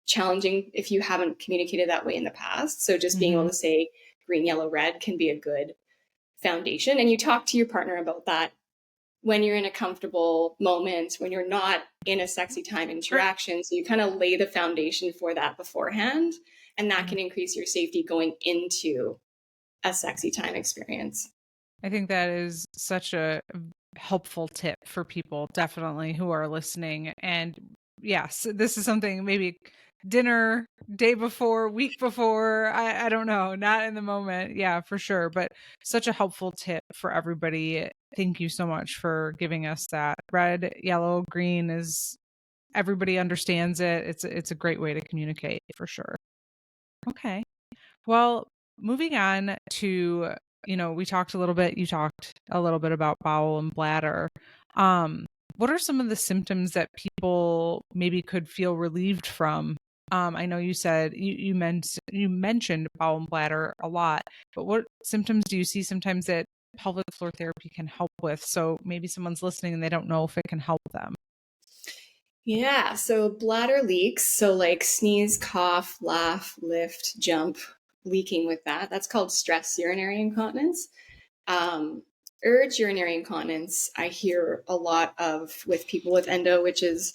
challenging if you haven't communicated that way in the past. So just being able to say green, yellow, red can be a good foundation. And you talk to your partner about that when you're in a comfortable moment, when you're not in a sexy time interaction. So you kind of lay the foundation for that beforehand, and that can increase your safety going into a sexy time experience. I think that is such a helpful tip for people, definitely, who are listening. And yes, this is something maybe dinner, day before, week before, I don't know, not in the moment. Yeah, for sure. But such a helpful tip for everybody. Thank you so much for giving us that. Red, yellow, green is, everybody understands it. It's a great way to communicate for sure. Okay. Well, moving on to, we talked a little bit, you talked a little bit about bowel and bladder. What are some of the symptoms that people maybe could feel relieved from? I know you said you mentioned bowel and bladder a lot, but what symptoms do you see sometimes that pelvic floor therapy can help with? So maybe someone's listening and they don't know if it can help them. Yeah, so bladder leaks, so like sneeze, cough, laugh, lift, jump, leaking with that. That's called stress urinary incontinence. Urge urinary incontinence, I hear a lot of with people with endo, which is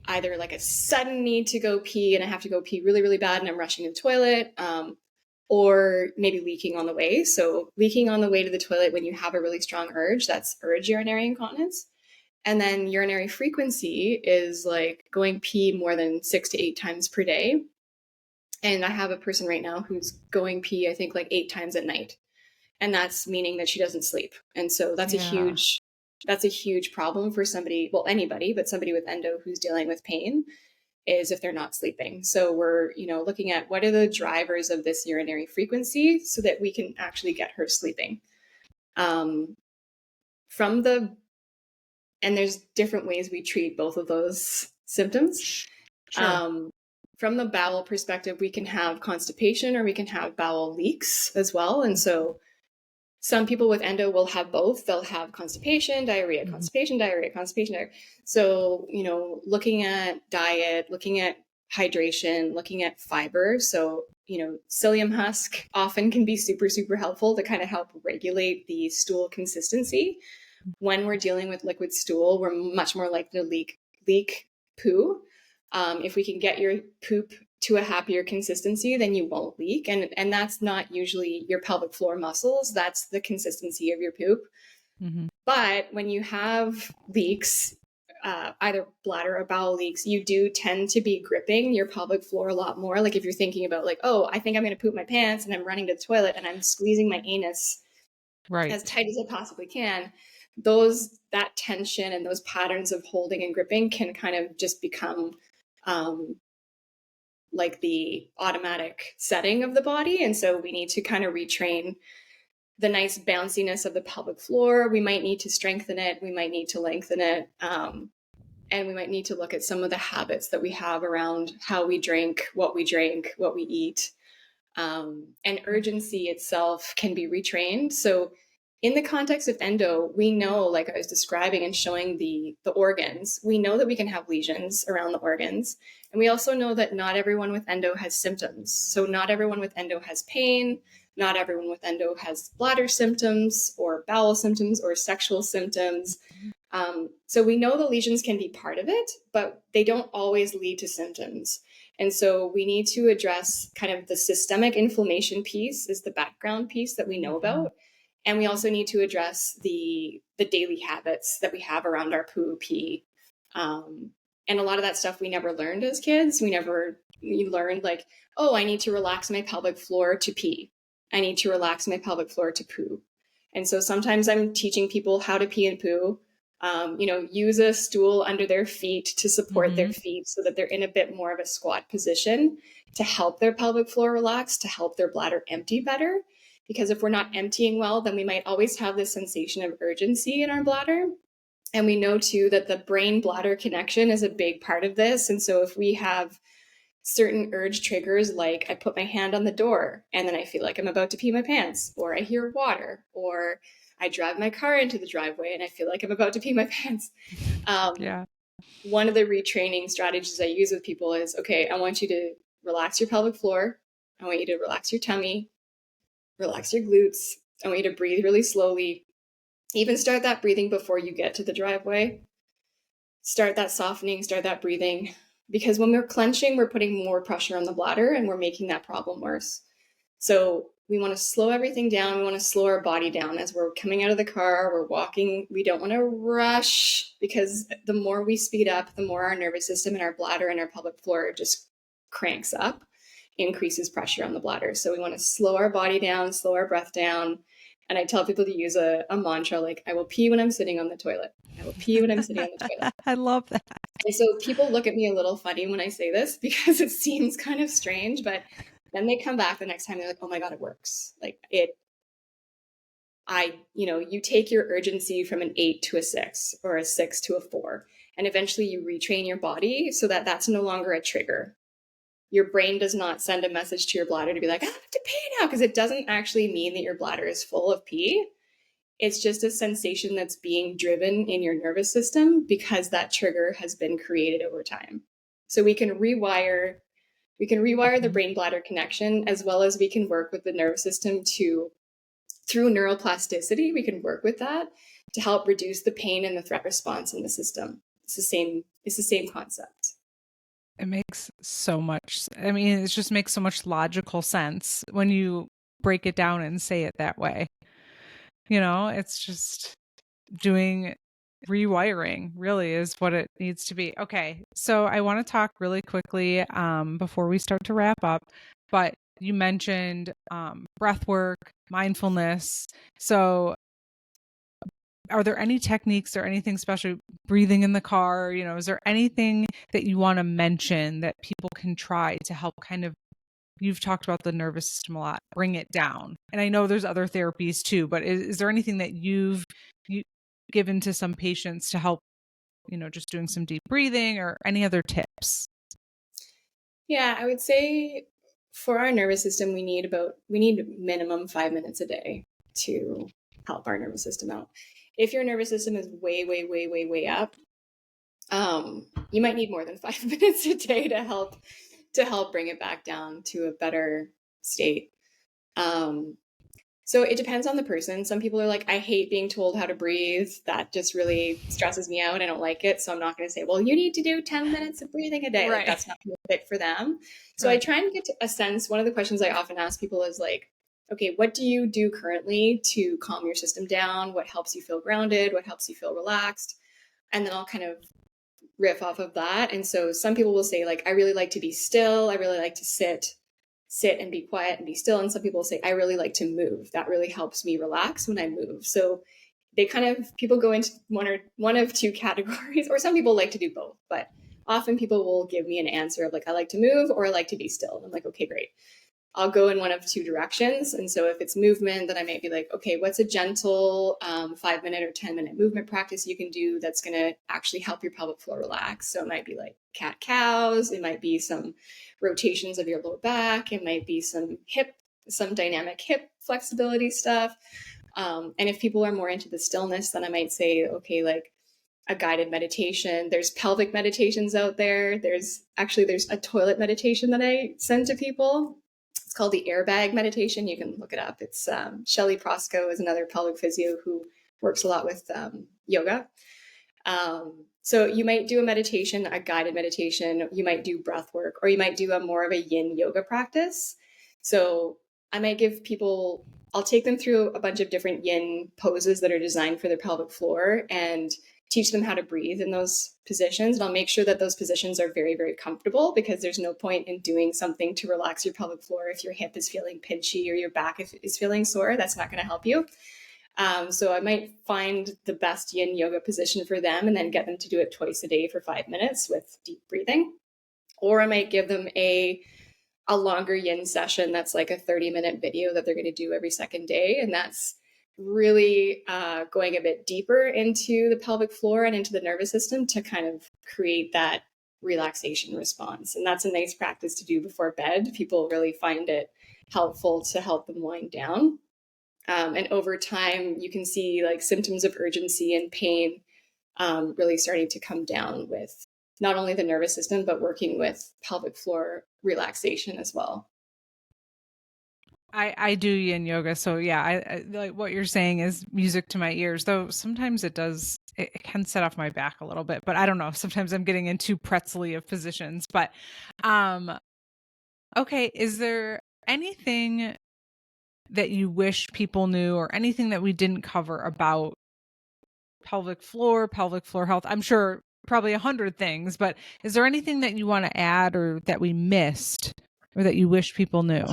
either like a sudden need to go pee and I have to go pee really, really bad and I'm rushing to the toilet, or maybe leaking on the way. So leaking on the way to the toilet when you have a really strong urge, that's urge urinary incontinence. And then urinary frequency is like going pee more than 6 to 8 times per day. And I have a person right now who's going pee, I think like 8 times at night. And that's meaning that she doesn't sleep. And so that's a huge problem for somebody, well, anybody, but somebody with endo who's dealing with pain, is if they're not sleeping. So we're, looking at what are the drivers of this urinary frequency so that we can actually get her sleeping. And there's different ways we treat both of those symptoms. Sure. From the bowel perspective, we can have constipation or we can have bowel leaks as well. And so some people with endo will have both. They'll have constipation, diarrhea, constipation, diarrhea, constipation, diarrhea. So, looking at diet, looking at hydration, looking at fiber. So, psyllium husk often can be super, super helpful to kind of help regulate the stool consistency. When we're dealing with liquid stool, we're much more likely to leak poo. If we can get your poop to a happier consistency, then you won't leak. And that's not usually your pelvic floor muscles. That's the consistency of your poop. Mm-hmm. But when you have leaks, either bladder or bowel leaks, you do tend to be gripping your pelvic floor a lot more. Like if you're thinking about like, oh, I think I'm going to poop my pants and I'm running to the toilet and I'm squeezing my anus as tight as I possibly can. That tension and those patterns of holding and gripping can kind of just become like the automatic setting of the body. And so we need to kind of retrain the nice bounciness of the pelvic floor. We might need to strengthen it. We might need to lengthen it. And we might need to look at some of the habits that we have around how we drink, what we eat. And urgency itself can be retrained. So in the context of endo, we know, like I was describing and showing the organs, we know that we can have lesions around the organs. And we also know that not everyone with endo has symptoms. So not everyone with endo has pain. Not everyone with endo has bladder symptoms or bowel symptoms or sexual symptoms. So we know the lesions can be part of it, but they don't always lead to symptoms. And so we need to address kind of the systemic inflammation piece is the background piece that we know about. And we also need to address the daily habits that we have around our poo, pee. And a lot of that stuff we never learned as kids. We learned like, oh, I need to relax my pelvic floor to pee. I need to relax my pelvic floor to poo. And so sometimes I'm teaching people how to pee and poo. Use a stool under their feet to support their Mm-hmm. feet so that they're in a bit more of a squat position to help their pelvic floor relax, to help their bladder empty better. Because if we're not emptying well, then we might always have this sensation of urgency in our bladder. And we know too that the brain bladder connection is a big part of this. And so if we have certain urge triggers, like I put my hand on the door and then I feel like I'm about to pee my pants, or I hear water, or I drive my car into the driveway and I feel like I'm about to pee my pants. Yeah. One of the retraining strategies I use with people is, okay, I want you to relax your pelvic floor. I want you to relax your tummy, relax your glutes. I want you to breathe really slowly. Even start that breathing before you get to the driveway. Start that softening, start that breathing. Because when we're clenching, we're putting more pressure on the bladder and we're making that problem worse. So we want to slow everything down. We want to slow our body down as we're coming out of the car, we're walking. We don't want to rush, because the more we speed up, the more our nervous system and our bladder and our pelvic floor just cranks up, increases pressure on the bladder. So we want to slow our body down, slow our breath down. And I tell people to use a mantra like, I will pee when I'm sitting on the toilet. I will pee when I'm sitting on the toilet. I love that. And so people look at me a little funny when I say this because it seems kind of strange, but then they come back the next time, they're like, oh my God, it works. Like you take your urgency from an 8 to a 6 or a 6 to a 4, and eventually you retrain your body so that that's no longer a trigger. Your brain does not send a message to your bladder to be like, I have to pee now, because it doesn't actually mean that your bladder is full of pee. It's just a sensation that's being driven in your nervous system because that trigger has been created over time. So we can rewire the brain bladder connection, as well as we can work with the nervous system through neuroplasticity, we can work with that to help reduce the pain and the threat response in the system. It's the same concept. It makes so much, it just makes so much logical sense when you break it down and say it that way. It's just doing rewiring really is what it needs to be. Okay. So I want to talk really quickly before we start to wrap up, but you mentioned breath work, mindfulness. So are there any techniques or anything special, breathing in the car, is there anything that you want to mention that people can try to help you've talked about the nervous system a lot, bring it down. And I know there's other therapies too, but is there anything that you've given to some patients to help, just doing some deep breathing or any other tips? Yeah, I would say for our nervous system, we need minimum 5 minutes a day to help our nervous system out. If your nervous system is way, way, way, way, way up, you might need more than 5 minutes a day to help bring it back down to a better state. So it depends on the person. Some people are like, I hate being told how to breathe. That just really stresses me out. I don't like it. So I'm not going to say, well, you need to do 10 minutes of breathing a day. Right. Like, that's not going to fit for them. So Right. I try and get to a sense. One of the questions I often ask people is like, okay, what do you do currently to calm your system down? What helps you feel grounded? What helps you feel relaxed? And then I'll kind of riff off of that. And so some people will say like, I really like to be still. I really like to sit and be quiet and be still. And some people say, I really like to move. That really helps me relax when I move. So people go into one of two categories, or some people like to do both, but often people will give me an answer of like, I like to move or I like to be still. And I'm like, okay, great. I'll go in one of two directions. And so if it's movement, then I might be like, okay, what's a gentle 5 minute or 10-minute movement practice you can do that's going to actually help your pelvic floor relax? So it might be like cat cows. It might be some rotations of your lower back. It might be some dynamic hip flexibility stuff. And if people are more into the stillness, then I might say, okay, like a guided meditation. There's pelvic meditations out there. There's a toilet meditation that I send to people. It's called the airbag meditation. You can look it up. It's Shelley Prosco is another pelvic physio who works a lot with yoga. So you might do a meditation, a guided meditation. You might do breath work, or you might do a more of a yin yoga practice. So I might I'll take them through a bunch of different yin poses that are designed for their pelvic floor and teach them how to breathe in those positions. And I'll make sure that those positions are very, very comfortable, because there's no point in doing something to relax your pelvic floor if your hip is feeling pinchy or your back is feeling sore. That's not going to help you. So I might find the best yin yoga position for them and then get them to do it twice a day for 5 minutes with deep breathing. Or I might give them a longer yin session that's like a 30-minute video that they're going to do every second day. And that's really going a bit deeper into the pelvic floor and into the nervous system to kind of create that relaxation response. And that's a nice practice to do before bed. People really find it helpful to help them wind down. And over time, you can see like symptoms of urgency and pain really starting to come down with not only the nervous system, but working with pelvic floor relaxation as well. I do yin yoga, so yeah, I like what you're saying is music to my ears. Though sometimes it can set off my back a little bit, but I don't know. Sometimes I'm getting into pretzely of positions. But okay, is there anything that you wish people knew, or anything that we didn't cover about pelvic floor health? I'm sure probably 100 things, but is there anything that you want to add or that we missed or that you wish people knew?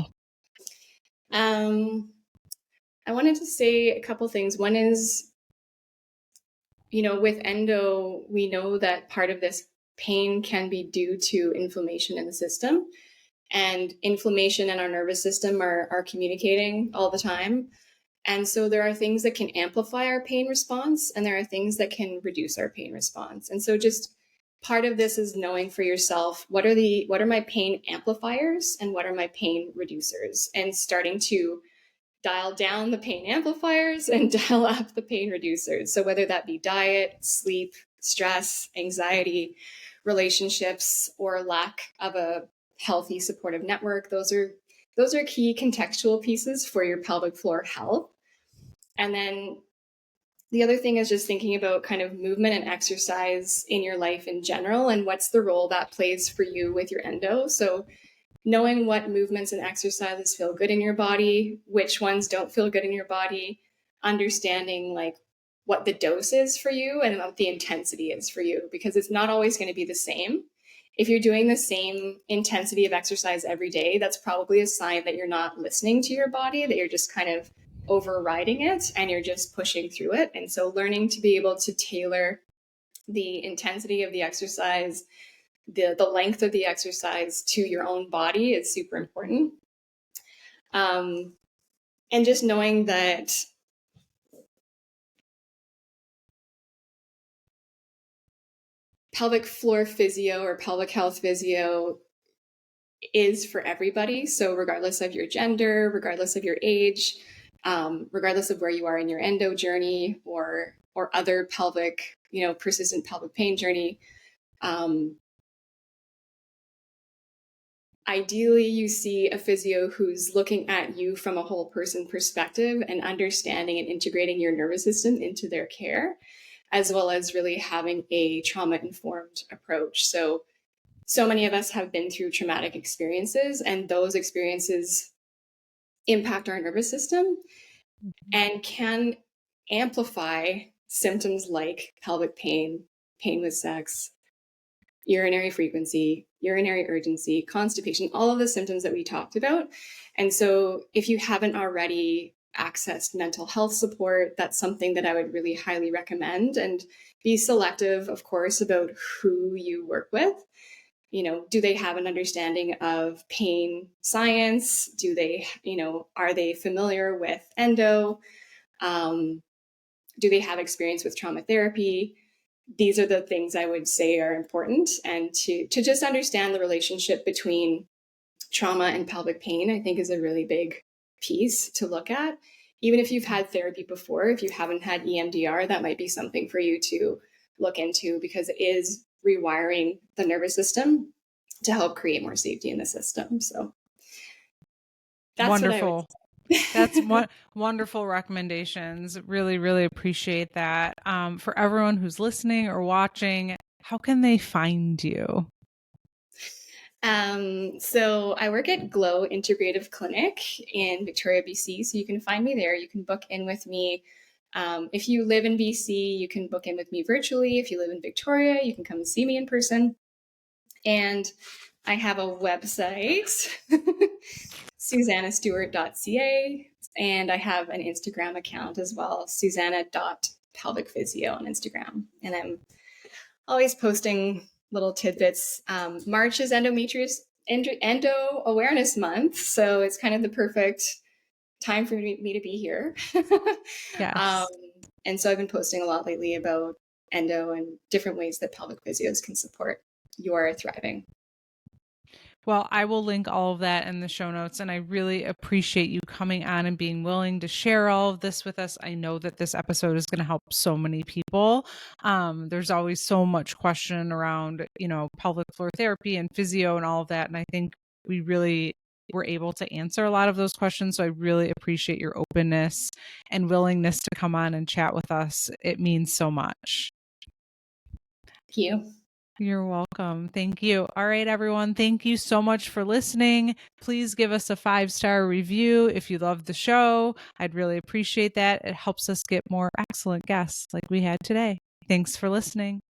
I wanted to say a couple things. One is, with endo, we know that part of this pain can be due to inflammation in the system, and inflammation and our nervous system are communicating all the time. And so there are things that can amplify our pain response, and there are things that can reduce our pain response. And so just part of this is knowing for yourself, what are my pain amplifiers and what are my pain reducers, and starting to dial down the pain amplifiers and dial up the pain reducers. So whether that be diet, sleep, stress, anxiety, relationships, or lack of a healthy supportive network, those are key contextual pieces for your pelvic floor health. And then the other thing is just thinking about kind of movement and exercise in your life in general, and what's the role that plays for you with your endo. So knowing what movements and exercises feel good in your body, which ones don't feel good in your body, understanding like what the dose is for you and what the intensity is for you, because it's not always going to be the same. If you're doing the same intensity of exercise every day, that's probably a sign that you're not listening to your body, that you're just kind of overriding it and you're just pushing through it. And so learning to be able to tailor the intensity of the exercise, the length of the exercise to your own body is super important. And just knowing that pelvic floor physio or pelvic health physio is for everybody. So regardless of your gender, regardless of your age, regardless of where you are in your endo journey or other pelvic, persistent pelvic pain journey, ideally you see a physio who's looking at you from a whole person perspective and understanding and integrating your nervous system into their care, as well as really having a trauma-informed approach. So many of us have been through traumatic experiences, and those experiences impact our nervous system and can amplify symptoms like pelvic pain, pain with sex, urinary frequency, urinary urgency, constipation, all of the symptoms that we talked about. And so if you haven't already accessed mental health support, that's something that I would really highly recommend. And be selective, of course, about who you work with. Do they have an understanding of pain science? Do they, are they familiar with endo? Do they have experience with trauma therapy? These are the things I would say are important. And to just understand the relationship between trauma and pelvic pain, I think is a really big piece to look at. Even if you've had therapy before, if you haven't had EMDR, that might be something for you to look into, because it is rewiring the nervous system to help create more safety in the system. So that's wonderful. That's what wonderful recommendations. Really, really appreciate that. For everyone who's listening or watching, how can they find you? So I work at Glow Integrative Clinic in Victoria, BC. So you can find me there. You can book in with me. If you live in BC, you can book in with me virtually. If you live in Victoria, you can come see me in person. And I have a website, susannahstewart.ca. And I have an Instagram account as well, Susannah.Pelvic Physio on Instagram. And I'm always posting little tidbits. March is Endo Awareness Month, so it's kind of the perfect time for me to be here. Yes. And so I've been posting a lot lately about endo and different ways that pelvic physios can support your thriving. Well, I will link all of that in the show notes, and I really appreciate you coming on and being willing to share all of this with us. I know that this episode is going to help so many people. There's always so much question around, pelvic floor therapy and physio and all of that. And I think we really were able to answer a lot of those questions. So I really appreciate your openness and willingness to come on and chat with us. It means so much. Thank you. You're welcome. Thank you. All right, everyone. Thank you so much for listening. Please give us a 5-star review if you love the show. I'd really appreciate that. It helps us get more excellent guests like we had today. Thanks for listening.